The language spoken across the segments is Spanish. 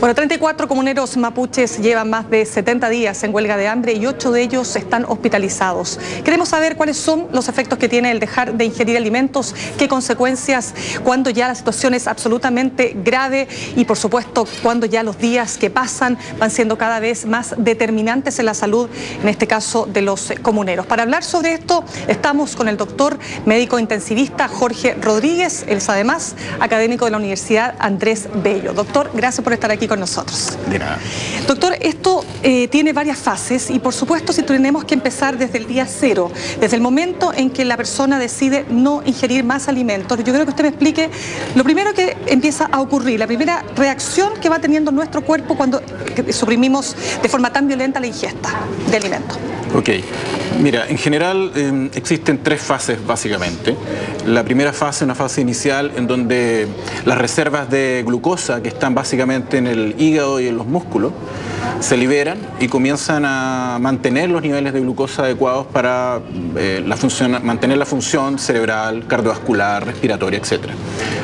Bueno, 34 comuneros mapuches llevan más de 70 días en huelga de hambre y 8 de ellos están hospitalizados. Queremos saber cuáles son los efectos que tiene el dejar de ingerir alimentos, qué consecuencias cuando ya la situación es absolutamente grave y, por supuesto, cuando ya los días que pasan van siendo cada vez más determinantes en la salud, en este caso de los comuneros. Para hablar sobre esto estamos con el doctor médico intensivista Jorge Rodríguez, él es además académico de la Universidad Andrés Bello. Doctor, gracias por estar aquí con nosotros. De nada. Doctor, esto tiene varias fases y por supuesto si tenemos que empezar desde el día cero, desde el momento en que la persona decide no ingerir más alimentos. Yo creo que usted me explique lo primero que empieza a ocurrir, la primera reacción que va teniendo nuestro cuerpo cuando suprimimos de forma tan violenta la ingesta de alimentos. Ok, mira, en general existen tres fases básicamente. La primera fase, una fase inicial en donde las reservas de glucosa que están básicamente en el hígado y en los músculos se liberan y comienzan a mantener los niveles de glucosa adecuados para mantener la función cerebral, cardiovascular, respiratoria, etc.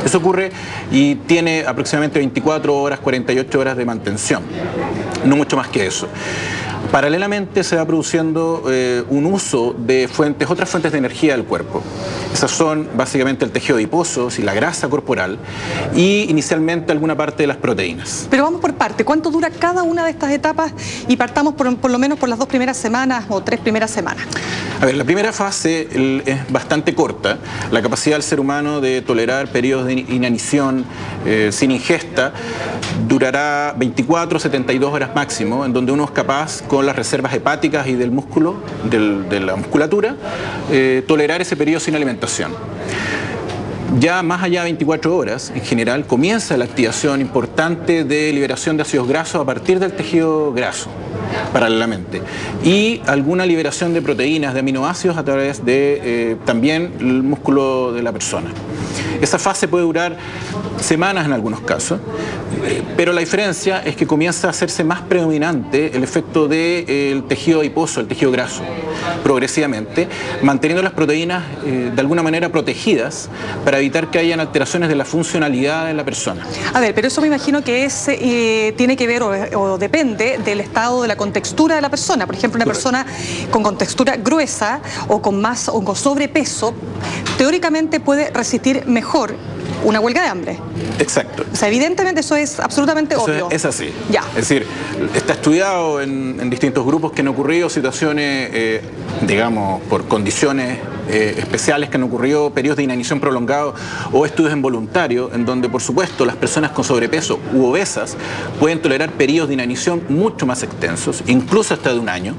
Eso ocurre y tiene aproximadamente 24 horas, 48 horas de mantención, no mucho más que eso. Paralelamente se va produciendo un uso de otras fuentes de energía del cuerpo. Esas son básicamente el tejido adiposo y la grasa corporal y inicialmente alguna parte de las proteínas. Pero vamos por parte, ¿cuánto dura cada una de estas etapas? Y partamos por lo menos por las 2 primeras semanas o 3 primeras semanas. A ver, la primera fase es bastante corta. La capacidad del ser humano de tolerar periodos de inanición sin ingesta durará 24 o 72 horas máximo, en donde uno es capaz, con las reservas hepáticas y del músculo, de la musculatura, tolerar ese periodo sin alimentación. Ya más allá de 24 horas, en general, comienza la activación importante de liberación de ácidos grasos a partir del tejido graso, paralelamente, y alguna liberación de proteínas, de aminoácidos a través de también el músculo de la persona. Esa fase puede durar semanas en algunos casos, pero la diferencia es que comienza a hacerse más predominante el efecto del tejido adiposo, el tejido graso, progresivamente, manteniendo las proteínas de alguna manera protegidas para evitar que hayan alteraciones de la funcionalidad de la persona. A ver, pero eso me imagino que tiene que ver o depende del estado de la contextura de la persona. Por ejemplo, una persona con contextura gruesa o con sobrepeso, teóricamente puede resistir mejor una huelga de hambre. Exacto. O sea, evidentemente eso es absolutamente obvio. Es así. Ya. Es decir, está estudiado en distintos grupos que han ocurrido situaciones, digamos, por condiciones especiales que han ocurrido, periodos de inanición prolongado o estudios involuntarios, en donde, por supuesto, las personas con sobrepeso u obesas pueden tolerar periodos de inanición mucho más extensos, incluso hasta de un año.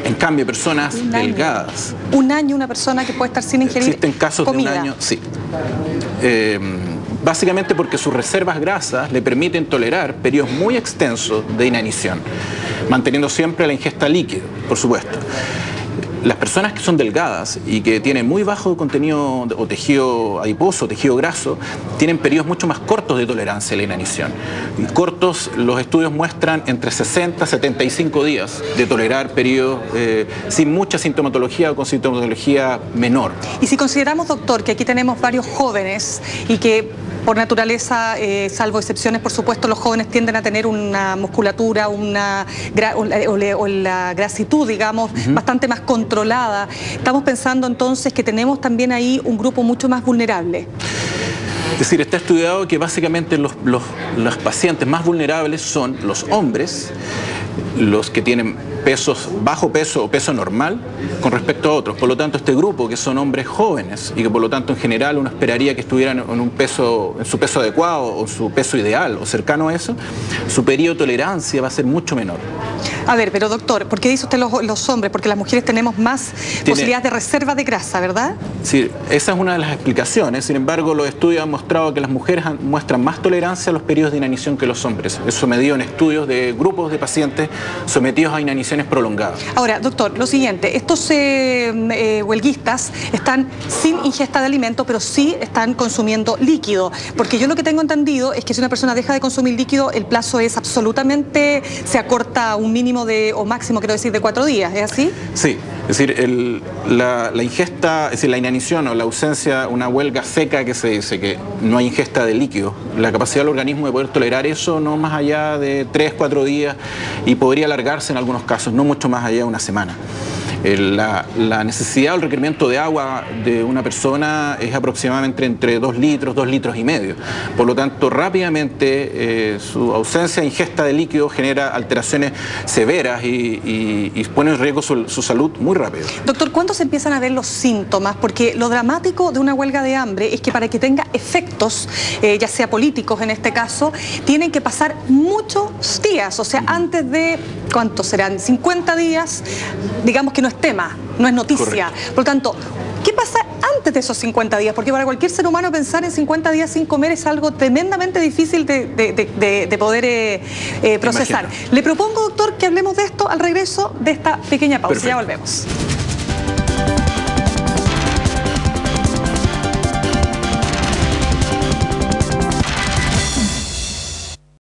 En cambio, personas delgadas. Un año una persona que puede estar sin ingerir existen casos comida. De un año, sí. Básicamente porque sus reservas grasas le permiten tolerar periodos muy extensos de inanición, manteniendo siempre la ingesta líquida, por supuesto. Las personas que son delgadas y que tienen muy bajo contenido o tejido adiposo, tejido graso, tienen periodos mucho más cortos de tolerancia a la inanición. Y cortos, los estudios muestran entre 60 a 75 días de tolerar periodos sin mucha sintomatología o con sintomatología menor. Y si consideramos, doctor, que aquí tenemos varios jóvenes y que por naturaleza, salvo excepciones, por supuesto, los jóvenes tienden a tener una musculatura, o la grasitud, digamos, bastante más controlada. Estamos pensando entonces que tenemos también ahí un grupo mucho más vulnerable. Es decir, está estudiado que básicamente los pacientes más vulnerables son los hombres, los que tienen bajo peso o peso normal con respecto a otros. Por lo tanto, este grupo, que son hombres jóvenes y que por lo tanto en general uno esperaría que estuvieran en su peso adecuado o su peso ideal o cercano a eso, su periodo de tolerancia va a ser mucho menor. A ver, pero doctor, ¿por qué dice usted los hombres? Porque las mujeres tenemos más posibilidades de reserva de grasa, ¿verdad? Sí, esa es una de las explicaciones. Sin embargo, los estudios han mostrado que las mujeres muestran más tolerancia a los periodos de inanición que los hombres. Eso medido en estudios de grupos de pacientes sometidos a inaniciones prolongadas. Ahora, doctor, lo siguiente, estos huelguistas están sin ingesta de alimento, pero sí están consumiendo líquido, porque yo lo que tengo entendido es que si una persona deja de consumir líquido, el plazo es absolutamente, se acorta a un mínimo o máximo, quiero decir, de 4 días, ¿es así? Sí, Es decir, la ingesta, es decir, la inanición o la ausencia, una huelga seca que se dice, que no hay ingesta de líquido, la capacidad del organismo de poder tolerar eso no más allá de 3-4 días y podría alargarse en algunos casos, no mucho más allá de una semana. La necesidad o el requerimiento de agua de una persona es aproximadamente entre 2 litros, 2 litros y medio. Por lo tanto, rápidamente su ausencia de ingesta de líquido genera alteraciones severas y pone en riesgo su salud muy rápido. Doctor, ¿cuándo se empiezan a ver los síntomas? Porque lo dramático de una huelga de hambre es que para que tenga efectos, ya sea políticos en este caso, tienen que pasar muchos días. O sea, antes de, ¿cuántos serán? 50 días, digamos que no es tema, no es noticia. Correcto. Por lo tanto, ¿qué pasa antes de esos 50 días? Porque para cualquier ser humano pensar en 50 días sin comer es algo tremendamente difícil de poder procesar. Imagino. Le propongo, doctor, que hablemos de esto al regreso de esta pequeña pausa. Perfecto. Ya volvemos.